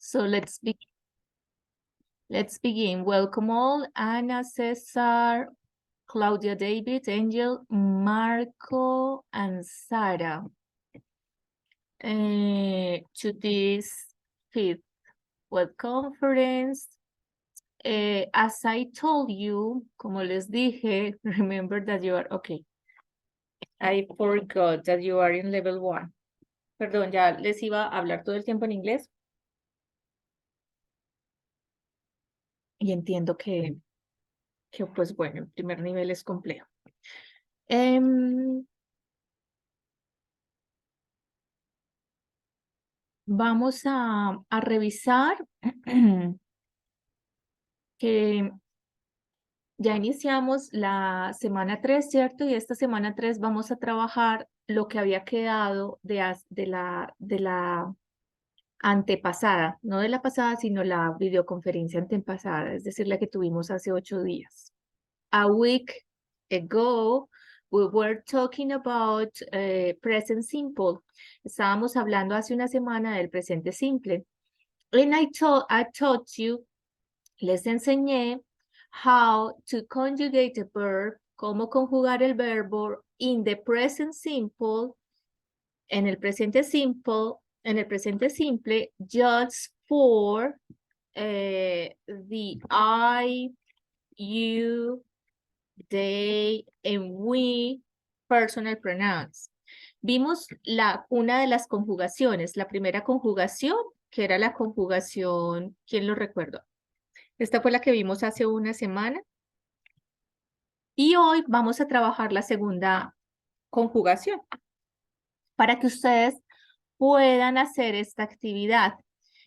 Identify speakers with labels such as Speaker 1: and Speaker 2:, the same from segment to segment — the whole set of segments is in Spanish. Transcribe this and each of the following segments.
Speaker 1: So let's begin. Welcome all, Ana, Cesar, Claudia, David, Angel, Marco, and Sarah to this fifth web conference. As I told you, como les dije, remember that you are, okay. I forgot that you are in level 1. Perdón, ya les iba a hablar todo el tiempo en inglés. Y entiendo que pues bueno, el primer nivel es complejo. Vamos a revisar que ya iniciamos la semana 3, ¿cierto? Y esta semana 3 vamos a trabajar lo que había quedado de la antepasada, no de la pasada, sino la videoconferencia antepasada, es decir, la que tuvimos hace 8 días. A week ago, we were talking about present simple. Estábamos hablando hace una semana del presente simple. And I taught you, les enseñé how to conjugate a verb, cómo conjugar el verbo in the present simple, en el presente simple, just for the I, you, they, and we personal pronouns. Vimos una de las conjugaciones, la primera conjugación, que era la conjugación, ¿quién lo recuerda? Esta fue la que vimos hace una semana. Y hoy vamos a trabajar la segunda conjugación para que ustedes puedan hacer esta actividad.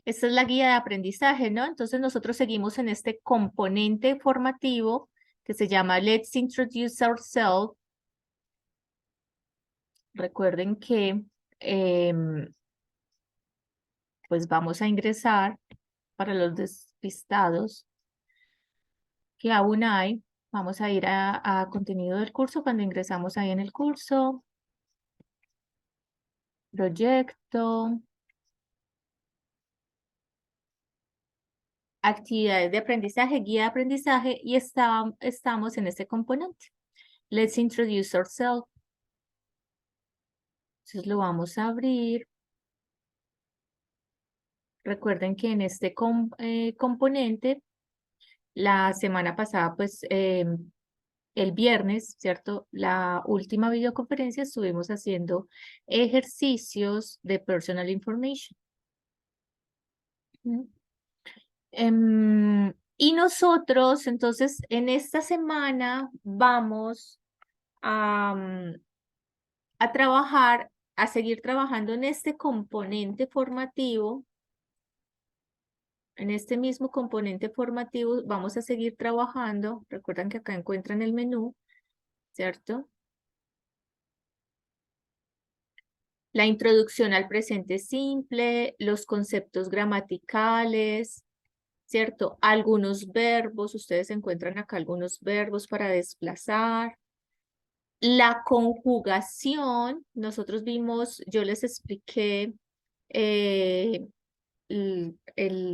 Speaker 1: Esta es la guía de aprendizaje, ¿no? Entonces nosotros seguimos en este componente formativo que se llama Let's Introduce Ourselves. Recuerden que pues vamos a ingresar para los despistados que aún hay. Vamos a ir a contenido del curso cuando ingresamos ahí en el curso. Proyecto. Actividades de aprendizaje, guía de aprendizaje y estamos en este componente. Let's introduce ourselves. Entonces lo vamos a abrir. Recuerden que en este componente, la semana pasada, pues el viernes, ¿cierto? La última videoconferencia estuvimos haciendo ejercicios de personal information. Y nosotros, entonces, en esta semana vamos a trabajar, a seguir trabajando en este componente formativo. En este mismo componente formativo vamos a seguir trabajando. Recuerdan que acá encuentran el menú, ¿cierto? La introducción al presente simple, los conceptos gramaticales, ¿cierto? Algunos verbos, ustedes encuentran acá algunos verbos para desplazar. La conjugación, nosotros vimos, yo les expliqué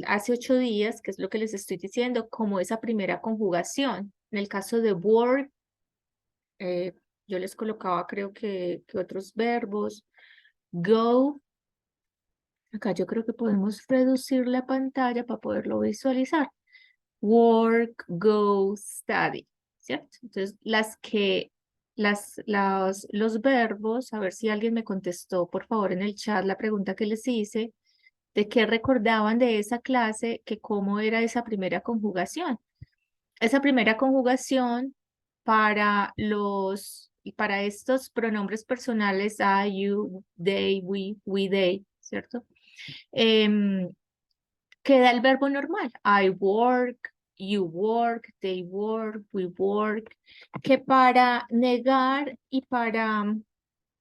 Speaker 1: hace 8 días, que es lo que les estoy diciendo, como esa primera conjugación. En el caso de work, yo les colocaba creo que otros verbos. Go. Acá yo creo que podemos reducir la pantalla para poderlo visualizar. Work, go, study, ¿cierto? Entonces, los verbos, a ver si alguien me contestó, por favor, en el chat la pregunta que les hice, de qué recordaban de esa clase, que cómo era esa primera conjugación. Esa primera conjugación para estos pronombres personales, I, you, they, we, they, ¿cierto? Queda el verbo normal. I work, you work, they work, we work. Que para negar y para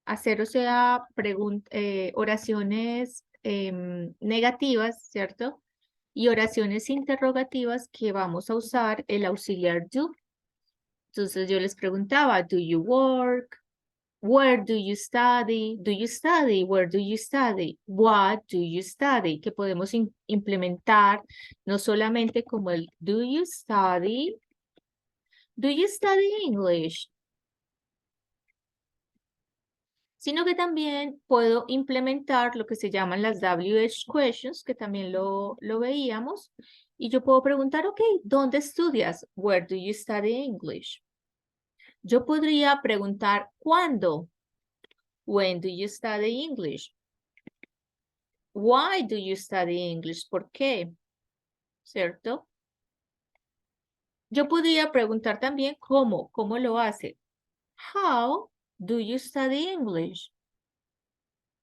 Speaker 1: hacer, o sea, oraciones negativas, ¿cierto? Y oraciones interrogativas que vamos a usar el auxiliar do. Entonces yo les preguntaba, do you work? Where do you study? Do you study? Where do you study? What do you study? Que podemos implementar no solamente como el do you study? Do you study English? Sino que también puedo implementar lo que se llaman las WH questions, que también lo veíamos, y yo puedo preguntar, ok, ¿dónde estudias? Where do you study English? Yo podría preguntar, ¿cuándo? When do you study English? Why do you study English? ¿Por qué? ¿Cierto? Yo podría preguntar también, ¿cómo lo hace? How do you study English?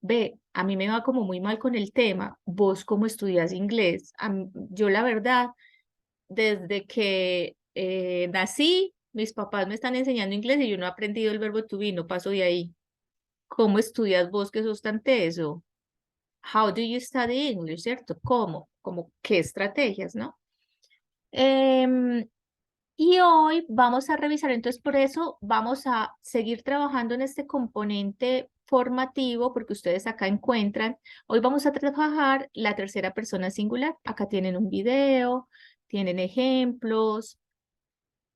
Speaker 1: Ve, a mí me va como muy mal con el tema. ¿Vos cómo estudias inglés? Yo la verdad, desde que nací, mis papás me están enseñando inglés y yo no he aprendido el verbo to be, no paso de ahí. ¿Cómo estudias vos que sos tan teso? How do you study English, ¿cierto? ¿Cómo? ¿Cómo qué estrategias, no? Y hoy vamos a revisar, entonces por eso vamos a seguir trabajando en este componente formativo, porque ustedes acá encuentran, hoy vamos a trabajar la tercera persona singular. Acá tienen un video, tienen ejemplos,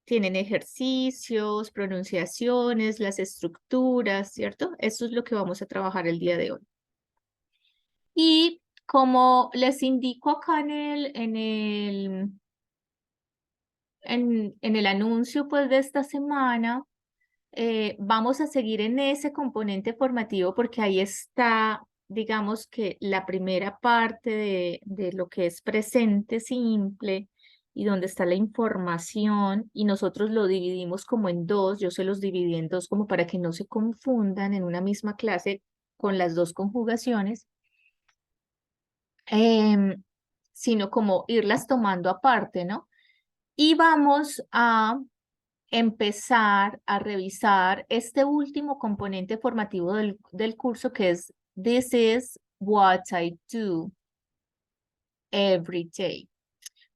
Speaker 1: tienen ejercicios, pronunciaciones, las estructuras, ¿cierto? Eso es lo que vamos a trabajar el día de hoy. Y como les indico acá en el anuncio pues de esta semana, vamos a seguir en ese componente formativo porque ahí está, digamos que la primera parte de lo que es presente simple y donde está la información y nosotros lo dividimos como en dos, yo se los dividí en dos como para que no se confundan en una misma clase con las dos conjugaciones, em, sino como irlas tomando aparte, ¿no? Y vamos a empezar a revisar este último componente formativo del curso que es This is what I do every day.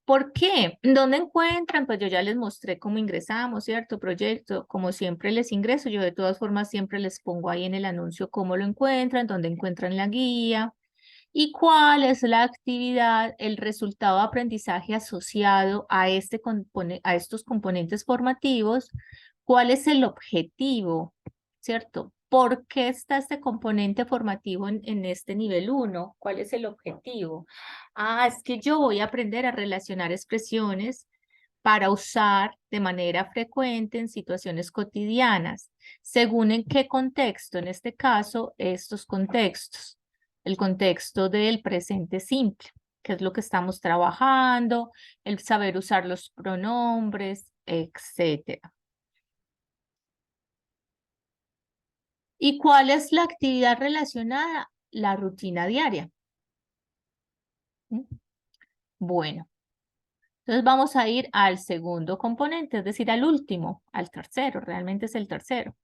Speaker 1: ¿Por qué? ¿Dónde encuentran? Pues yo ya les mostré cómo ingresamos, ¿cierto? Proyecto, como siempre les ingreso, yo de todas formas siempre les pongo ahí en el anuncio cómo lo encuentran, dónde encuentran la guía y cuál es la actividad, el resultado de aprendizaje asociado a, a estos componentes formativos, cuál es el objetivo, ¿cierto? ¿Por qué está este componente formativo en este nivel 1? ¿Cuál es el objetivo? Ah, es que yo voy a aprender a relacionar expresiones para usar de manera frecuente en situaciones cotidianas, según en qué contexto, en este caso, estos contextos, el contexto del presente simple, que es lo que estamos trabajando, el saber usar los pronombres, etcétera. ¿Y cuál es la actividad relacionada? La rutina diaria. ¿Mm? Bueno, entonces vamos a ir al segundo componente, es decir, al último, al tercero, realmente es el tercero.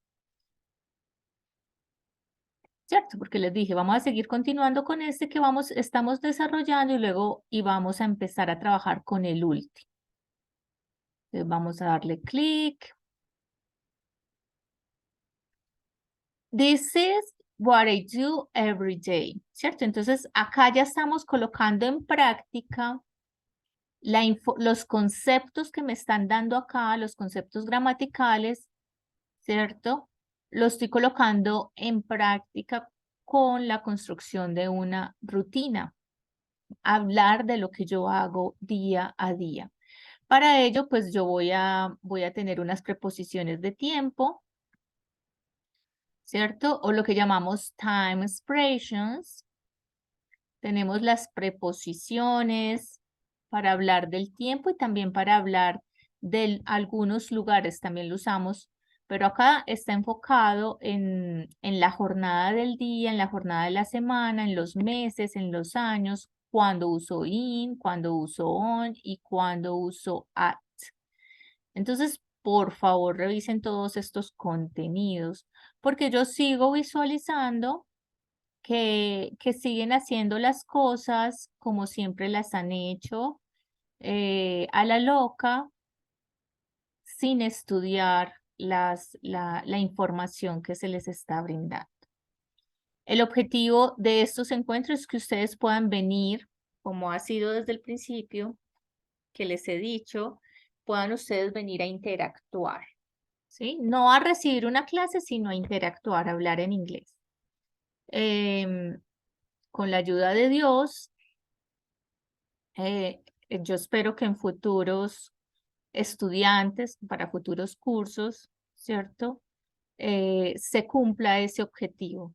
Speaker 1: ¿Cierto? Porque les dije, vamos a seguir continuando con este que estamos desarrollando y luego vamos a empezar a trabajar con el último. Entonces vamos a darle clic. This is what I do every day, ¿cierto? Entonces acá ya estamos colocando en práctica los conceptos que me están dando acá, los conceptos gramaticales, ¿cierto? Lo estoy colocando en práctica con la construcción de una rutina. Hablar de lo que yo hago día a día. Para ello, pues yo voy a tener unas preposiciones de tiempo, ¿cierto? O lo que llamamos time expressions. Tenemos las preposiciones para hablar del tiempo y también para hablar de algunos lugares, también lo usamos, pero acá está enfocado en la jornada del día, en la jornada de la semana, en los meses, en los años, cuando uso in, cuando uso on y cuando uso at. Entonces, por favor, revisen todos estos contenidos, porque yo sigo visualizando que siguen haciendo las cosas como siempre las han hecho, a la loca, sin estudiar la información que se les está brindando. El objetivo de estos encuentros es que ustedes puedan venir, como ha sido desde el principio, que les he dicho, puedan ustedes venir a interactuar, ¿sí? No a recibir una clase, sino a interactuar, a hablar en inglés. Con la ayuda de Dios, yo espero que en futuros estudiantes, para futuros cursos, ¿cierto? Se cumpla ese objetivo.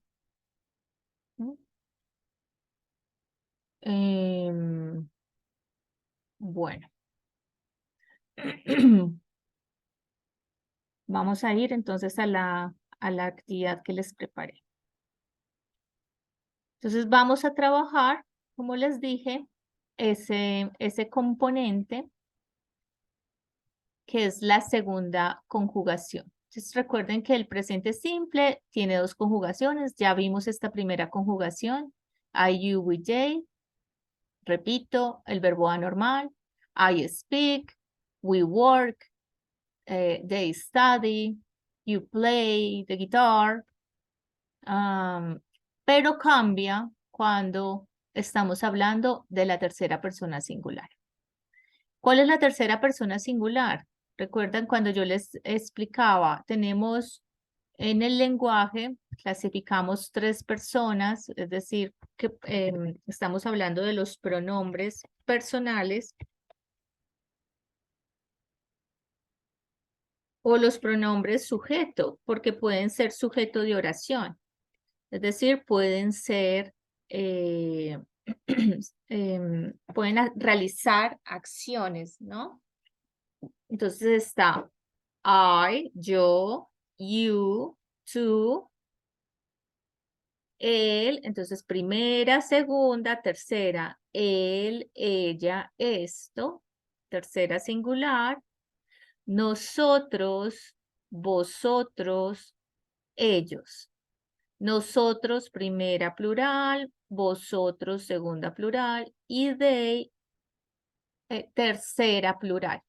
Speaker 1: ¿No? Bueno, vamos a ir entonces a la actividad que les preparé. Entonces vamos a trabajar, como les dije, ese componente que es la segunda conjugación. Entonces recuerden que el presente simple tiene dos conjugaciones. Ya vimos esta primera conjugación, I, you, we, they. Repito, el verbo anormal, I speak, we work, they study, you play the guitar. Pero cambia cuando estamos hablando de la tercera persona singular. ¿Cuál es la tercera persona singular? Recuerdan cuando yo les explicaba, tenemos en el lenguaje, clasificamos tres personas, es decir, que estamos hablando de los pronombres personales o los pronombres sujeto, porque pueden ser sujeto de oración. Es decir, pueden ser, pueden realizar acciones, ¿no? Entonces está I, yo, you, tú, él, entonces primera, segunda, tercera, él, ella, esto, tercera singular, nosotros, vosotros, ellos. Nosotros, primera plural, vosotros, segunda plural, y they, tercera plural.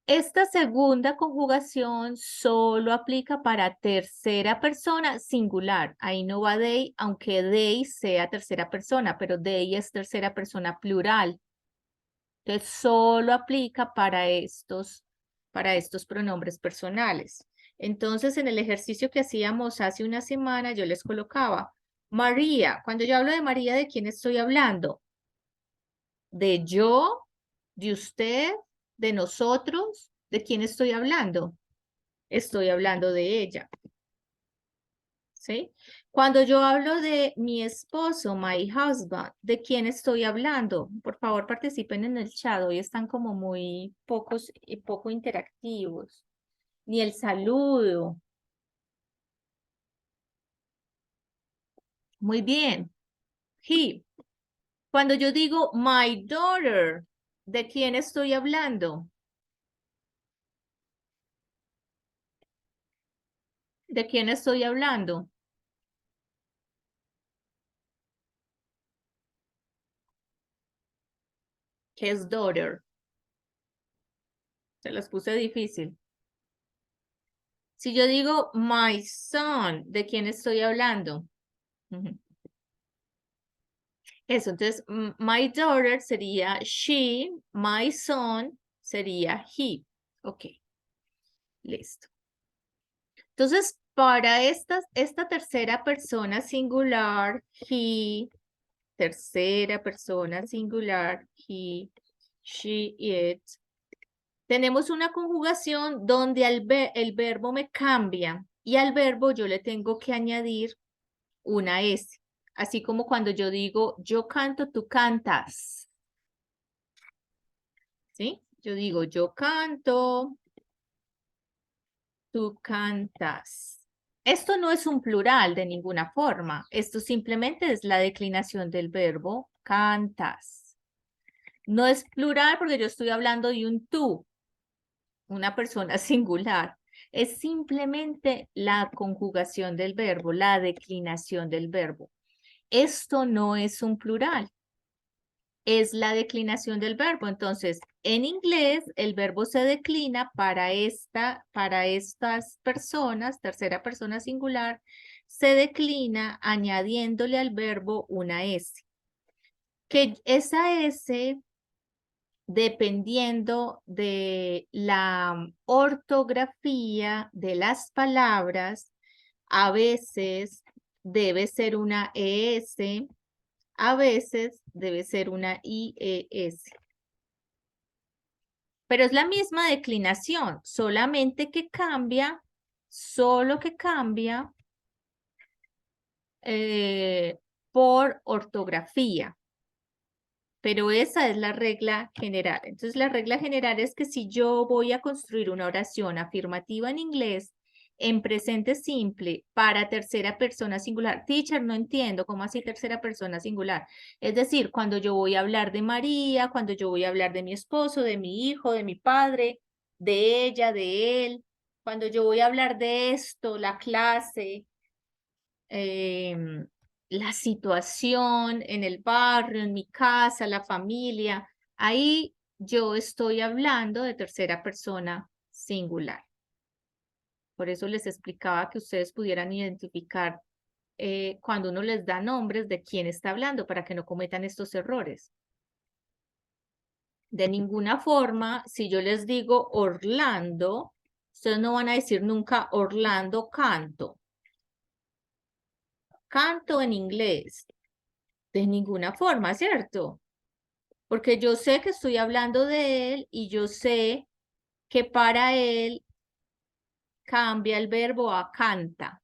Speaker 1: Esta segunda conjugación solo aplica para tercera persona singular. Ahí no va they, aunque they sea tercera persona, pero they es tercera persona plural. Entonces solo aplica para estos pronombres personales. Entonces, en el ejercicio que hacíamos hace una semana, yo les colocaba, María, cuando yo hablo de María, ¿de quién estoy hablando? ¿De yo? ¿De usted? ¿De nosotros? ¿De quién estoy hablando? Estoy hablando de ella. ¿Sí? Cuando yo hablo de mi esposo, my husband, ¿de quién estoy hablando? Por favor, participen en el chat. Hoy están como muy pocos y poco interactivos. Ni el saludo. Muy bien. He. Cuando yo digo my daughter, ¿de quién estoy hablando? ¿De quién estoy hablando? ¿Qué es daughter? Se las puse difícil. Si yo digo my son, ¿de quién estoy hablando? Eso, entonces, my daughter sería she, my son sería he. Ok, listo. Entonces, para esta tercera persona singular, he, tercera persona singular, he, she, it, tenemos una conjugación donde el verbo me cambia y al verbo yo le tengo que añadir una S. Así como cuando yo digo, yo canto, tú cantas. ¿Sí? Yo digo, yo canto, tú cantas. Esto no es un plural de ninguna forma. Esto simplemente es la declinación del verbo cantas. No es plural porque yo estoy hablando de un tú, una persona singular. Es simplemente la conjugación del verbo, la declinación del verbo. Esto no es un plural. es la declinación del verbo. Entonces, en inglés, el verbo se declina para estas personas, tercera persona singular, se declina añadiéndole al verbo una S. Que esa S, dependiendo de la ortografía de las palabras, a veces debe ser una ES, a veces debe ser una IES. Pero es la misma declinación, solamente que cambia, solo que cambia por ortografía. Pero esa es la regla general. Entonces, la regla general es que si yo voy a construir una oración afirmativa en inglés, en presente simple, para tercera persona singular. Teacher, no entiendo, ¿cómo así tercera persona singular? Es decir, cuando yo voy a hablar de María, cuando yo voy a hablar de mi esposo, de mi hijo, de mi padre, de ella, de él, cuando yo voy a hablar de esto, la clase, la situación en el barrio, en mi casa, la familia, ahí yo estoy hablando de tercera persona singular. Por eso les explicaba que ustedes pudieran identificar cuando uno les da nombres de quién está hablando para que no cometan estos errores. De ninguna forma, si yo les digo Orlando, ustedes no van a decir nunca Orlando Canto. Canto en inglés. De ninguna forma, ¿cierto? Porque yo sé que estoy hablando de él y yo sé que para él cambia el verbo a canta.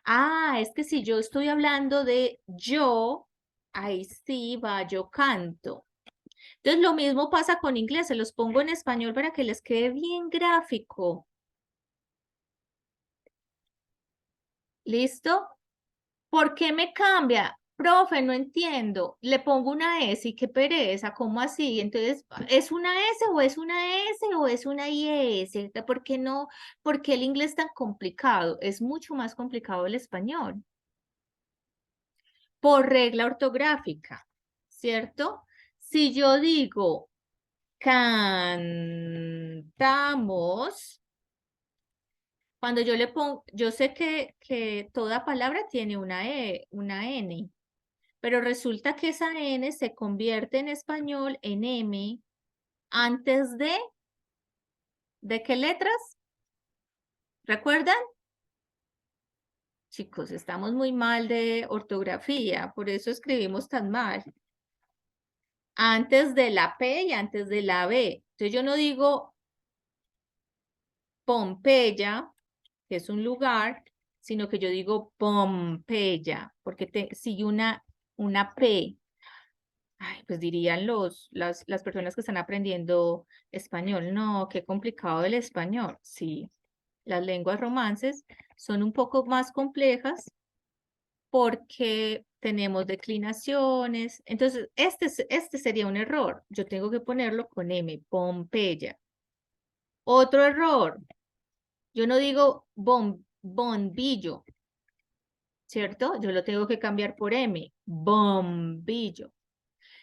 Speaker 1: Ah, es que si yo estoy hablando de yo, ahí sí va, yo canto. Entonces lo mismo pasa con inglés, se los pongo en español para que les quede bien gráfico. ¿Listo? ¿Por qué me cambia? Profe, no entiendo. Le pongo una S y qué pereza, ¿cómo así? Entonces, ¿es una S o es una S o es una IS? ¿Por qué no? ¿Por qué el inglés es tan complicado? Es mucho más complicado el español. Por regla ortográfica, ¿cierto? Si yo digo cantamos, cuando yo le pongo, yo sé que toda palabra tiene una una N. Pero resulta que esa N se convierte en español en M antes ¿de qué letras? ¿Recuerdan? Chicos, estamos muy mal de ortografía, por eso escribimos tan mal. Antes de la P y antes de la B. Entonces yo no digo Pompeya, que es un lugar, sino que yo digo Pompeya, porque sigue una P. Ay, pues dirían las personas que están aprendiendo español, no, qué complicado el español. Sí, las lenguas romances son un poco más complejas porque tenemos declinaciones. Entonces, este sería un error. Yo tengo que ponerlo con M, Pompeya. Otro error, yo no digo bombillo, ¿cierto? Yo lo tengo que cambiar por M, bombillo.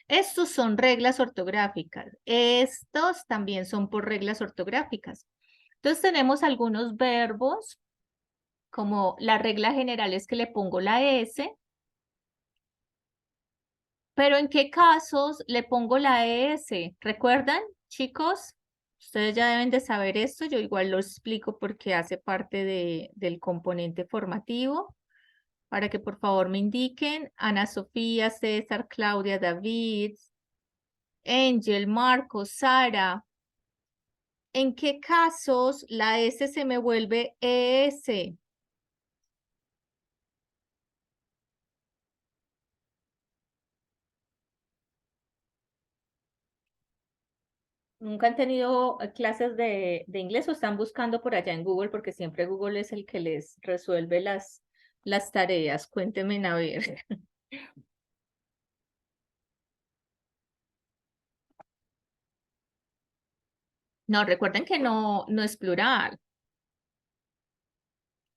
Speaker 1: Estos son reglas ortográficas. Estos también son por reglas ortográficas. Entonces tenemos algunos verbos, como la regla general es que le pongo la S, pero ¿en qué casos le pongo la ES? ¿Recuerdan, chicos? Ustedes ya deben de saber esto, yo igual lo explico porque hace parte del componente formativo, para que por favor me indiquen. Ana Sofía, César, Claudia, David, Angel, Marcos, Sara. ¿En qué casos la S se me vuelve ES? ¿Nunca han tenido clases de inglés o están buscando por allá en Google? Porque siempre Google es el que les resuelve las tareas. Cuéntenme a ver. No, recuerden que no es plural.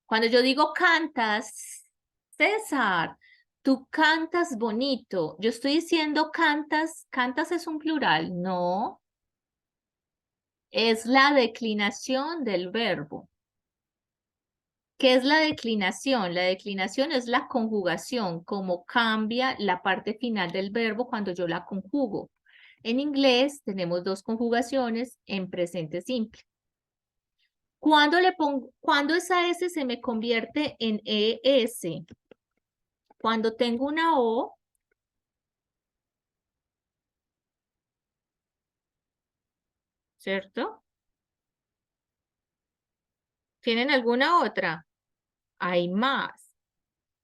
Speaker 1: Cuando yo digo cantas, César, Tú cantas bonito. Yo estoy diciendo cantas. ¿Cantas es un plural? No, es la declinación del verbo. ¿Qué es la declinación? La declinación es la conjugación, cómo cambia la parte final del verbo cuando yo la conjugo. En inglés tenemos dos conjugaciones en presente simple. ¿Cuándo esa S se me convierte en ES? Cuando tengo una O, ¿cierto? ¿Tienen alguna otra? Hay más.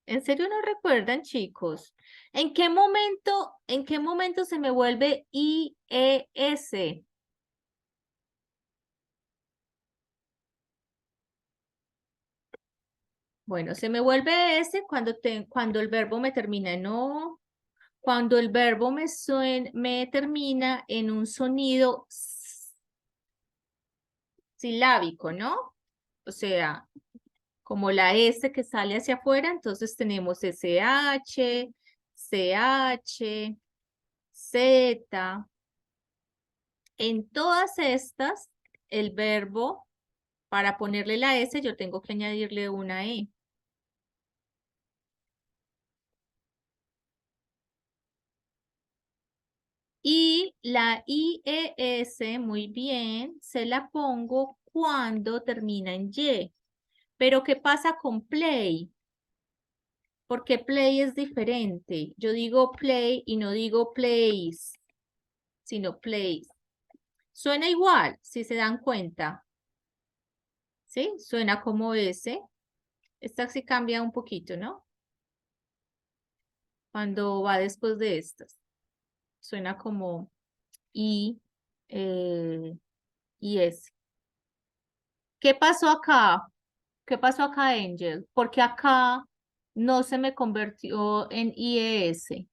Speaker 1: ¿En serio no recuerdan, chicos? En qué momento se me vuelve IES? Bueno, se me vuelve S cuando el verbo me termina en O, cuando el verbo me termina en un sonido silábico, ¿no? O sea, como la S que sale hacia afuera, entonces tenemos SH, CH, Z. En todas estas, el verbo, para ponerle la S, yo tengo que añadirle una E. Y la IES, muy bien, se la pongo cuando termina en Y. Pero ¿qué pasa con play? Porque play es diferente. Yo digo play y no digo plays, sino plays. Suena igual, si se dan cuenta. ¿Sí? Suena como S. Esta sí cambia un poquito, ¿no? Cuando va después de estas. Suena como I, eh, y S. ¿Qué pasó acá? ¿Qué pasó acá, Angel? Porque acá no se me convirtió en IES.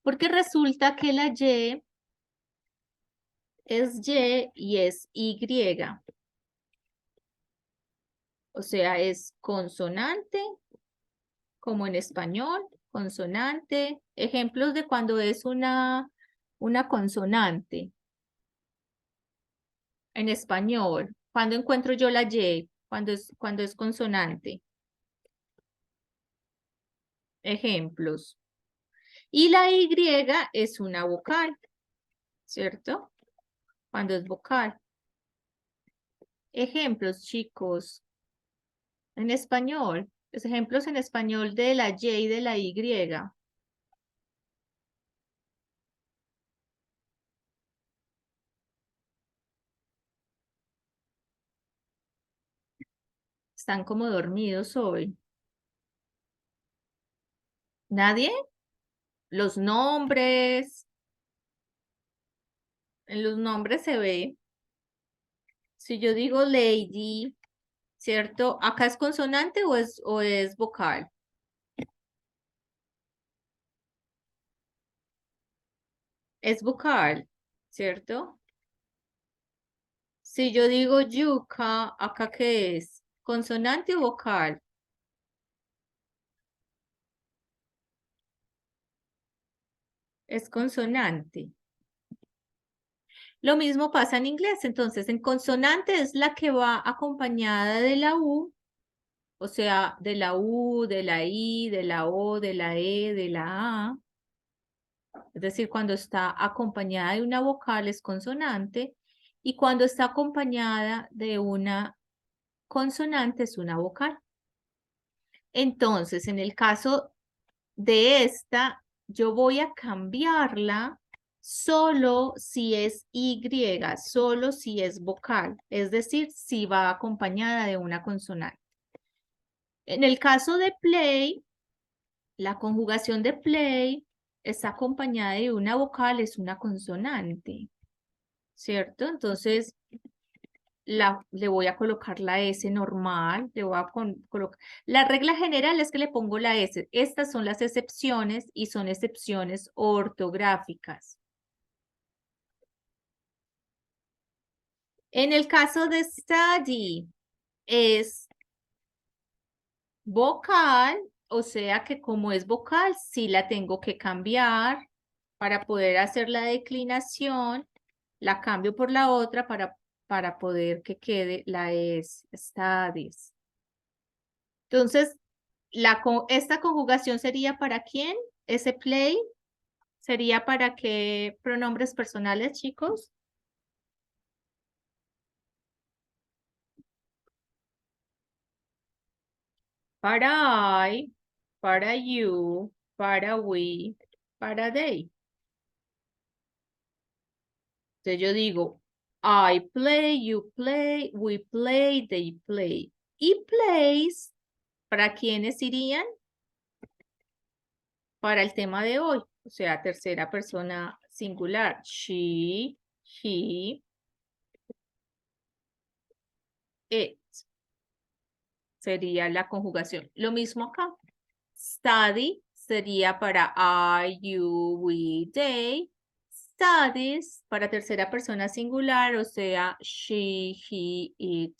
Speaker 1: Porque resulta que la Y es Y es Y. O sea, es consonante, como en español, consonante. Ejemplos de cuando es una consonante en español. Cuando encuentro yo la Y, cuando es consonante. Ejemplos. Y la Y es una vocal, ¿cierto? Cuando es vocal. Ejemplos, chicos, en español. Los ejemplos en español de la Y y de la Y. Están como dormidos hoy. ¿Nadie? Los nombres. En los nombres se ve. Si yo digo lady, ¿cierto? ¿Acá es consonante o es vocal? Es vocal, ¿cierto? Si yo digo yuca, ¿acá qué es? ¿Consonante o vocal? Es consonante. Lo mismo pasa en inglés. Entonces, en consonante es la que va acompañada de la U, o sea, de la U, de la I, de la O, de la E, de la A. Es decir, cuando está acompañada de una vocal es consonante y cuando está acompañada de una consonante es una vocal. Entonces, en el caso de esta, yo voy a cambiarla solo si es Y, solo si es vocal, es decir, si va acompañada de una consonante. En el caso de play, la conjugación de play está acompañada de una vocal, es una consonante, ¿cierto? Entonces, le voy a colocar la S normal, le voy a colocar. La regla general es que le pongo la S. Estas son las excepciones y son excepciones ortográficas. En el caso de study, es vocal O sea que como es vocal, sí la tengo que cambiar para poder hacer la declinación. La cambio por la otra para poder que quede la es studies. Entonces, esta conjugación sería ¿para quién? Ese play sería ¿para qué pronombres personales, chicos? Para I, para you, para we, para they. Entonces yo digo, I play, you play, we play, they play. Y plays, ¿para quiénes irían? Para el tema de hoy, o sea, tercera persona singular. She, he, it sería la conjugación. Lo mismo acá. Study sería para I, you, we, they. Studies para tercera persona singular, o sea, she, he, it.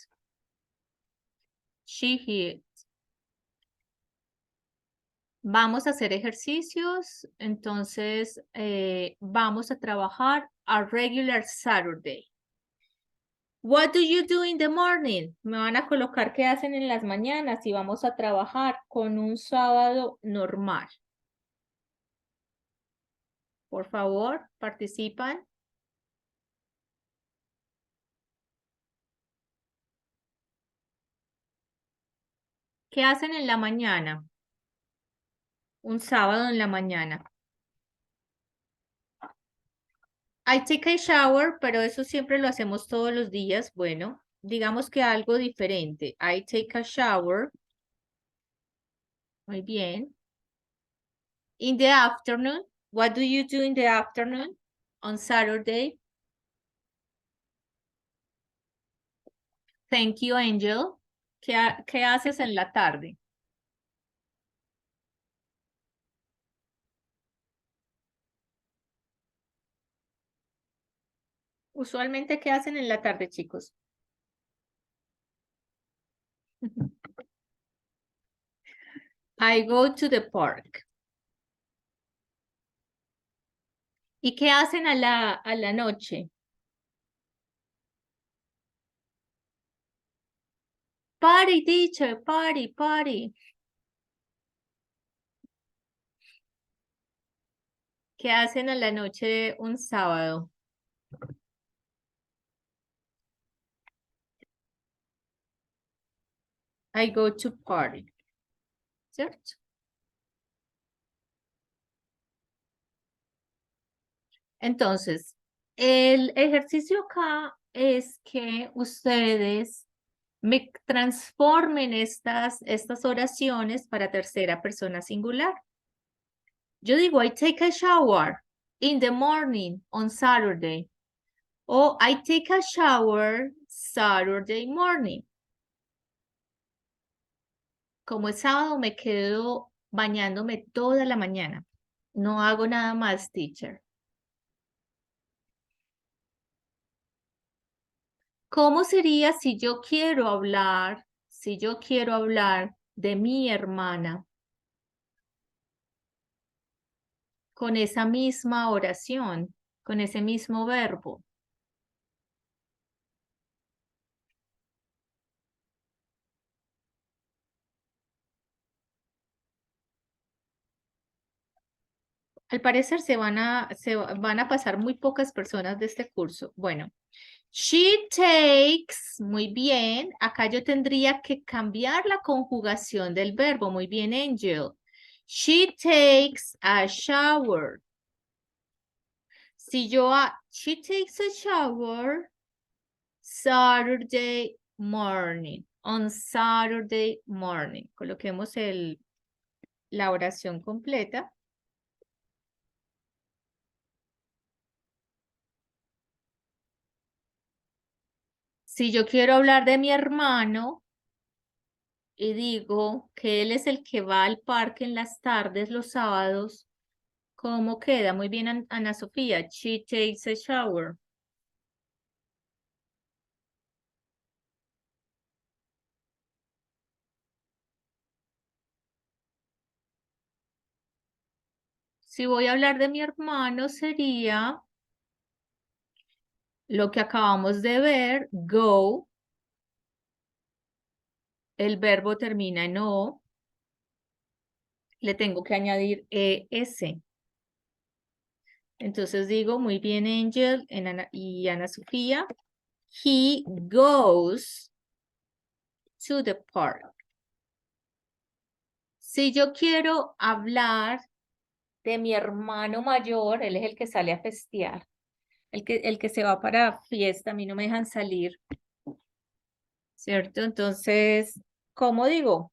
Speaker 1: She, he, it. Vamos a hacer ejercicios, entonces vamos a trabajar a regular Saturday. What do you do in the morning? Me van a colocar qué hacen en las mañanas y vamos a trabajar con un sábado normal. Por favor, participan. ¿Qué hacen en la mañana? Un sábado en la mañana. I take a shower, pero eso siempre lo hacemos todos los días. Bueno, digamos que algo diferente. I take a shower. Muy bien. In the afternoon. What do you do in the afternoon on Saturday? Thank you, Angel. ¿Qué haces en la tarde? Usualmente, ¿qué hacen en la tarde, chicos? I go to the park. ¿Y qué hacen a la noche? Party, teacher, party, party. ¿Qué hacen a la noche un sábado? I go to party. ¿Cierto? Entonces, el ejercicio acá es que ustedes me transformen estas oraciones para tercera persona singular. Yo digo, I take a shower in the morning on Saturday. O I take a shower Saturday morning. Como es sábado, me quedo bañándome toda la mañana. No hago nada más, teacher. ¿Cómo sería si yo quiero hablar de mi hermana con esa misma oración, con ese mismo verbo? Al parecer van a pasar muy pocas personas de este curso. Bueno, she takes, muy bien. Acá yo tendría que cambiar la conjugación del verbo. Muy bien, Angel. She takes a shower. Si yo, she takes a shower Saturday morning. On Saturday morning. Coloquemos la oración completa. Si yo quiero hablar de mi hermano y digo que él es el que va al parque en las tardes, los sábados, ¿cómo queda? Muy bien, Ana Sofía. She takes a shower. Si voy a hablar de mi hermano, sería lo que acabamos de ver, go. El verbo termina en O. Le tengo que añadir ES. Entonces digo, muy bien, Angel y Ana Sofía. He goes to the park. Si yo quiero hablar de mi hermano mayor, él es el que sale a festear, el que se va para fiesta, a mí no me dejan salir, ¿cierto? Entonces, ¿cómo digo?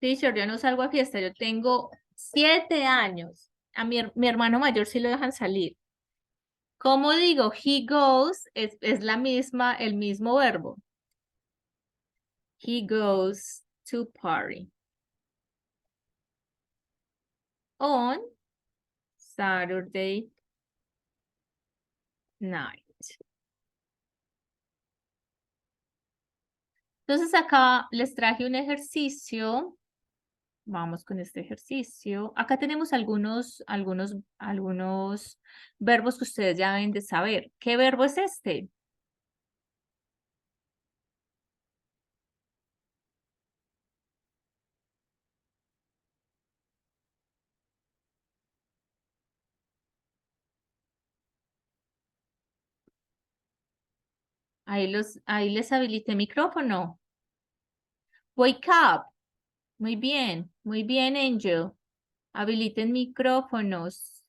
Speaker 1: Teacher, yo no salgo a fiesta, yo tengo 7 años. A mi hermano mayor sí lo dejan salir. ¿Cómo digo? He goes es la misma, el mismo verbo. He goes to party on Saturday night. Entonces acá les traje un ejercicio. Vamos con este ejercicio. Acá tenemos algunos verbos que ustedes ya deben de saber. ¿Qué verbo es este? Ahí les habilité micrófono. Wake up. Muy bien, Angel. Habiliten micrófonos.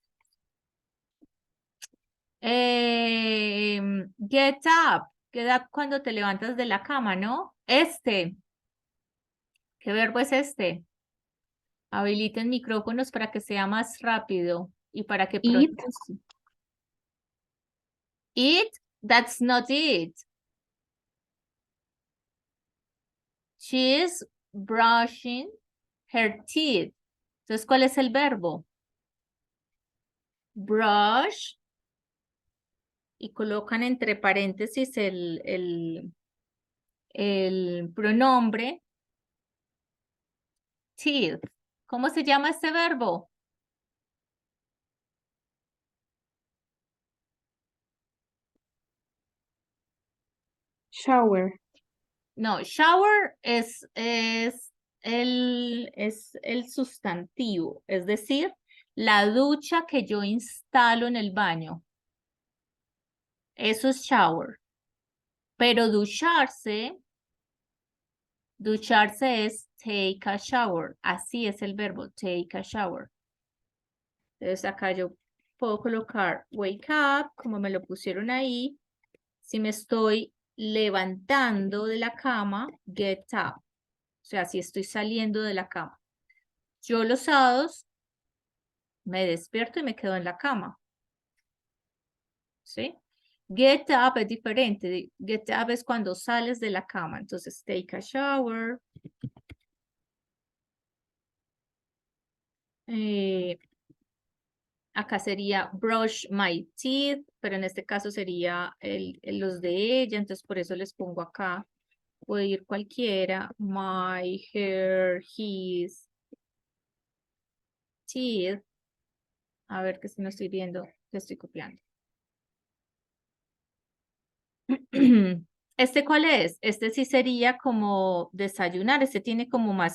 Speaker 1: Get up. Get up cuando te levantas de la cama, ¿no? ¿Qué verbo es este? Habiliten micrófonos para que sea más rápido y para que
Speaker 2: Eat.
Speaker 1: pronuncie. Eat, that's not it. She's brushing her teeth. Entonces, ¿cuál es el verbo? Brush y colocan entre paréntesis el pronombre teeth. ¿Cómo se llama este verbo?
Speaker 2: Shower.
Speaker 1: No, shower es el sustantivo, es decir, la ducha que yo instalo en el baño. Eso es shower. Pero ducharse es take a shower. Así es el verbo, take a shower. Entonces acá yo puedo colocar wake up, como me lo pusieron ahí. Si me estoy levantando de la cama, get up. O sea, si estoy saliendo de la cama. Yo los sábados me despierto y me quedo en la cama. ¿Sí? Get up es diferente. Get up es cuando sales de la cama. Entonces, take a shower. Acá sería brush my teeth, pero en este caso sería los de ella. Entonces, por eso les pongo acá. Puede ir cualquiera. My hair, his teeth. A ver que si no estoy viendo, que estoy copiando. ¿Este cuál es? Este sí sería como desayunar. Este tiene como más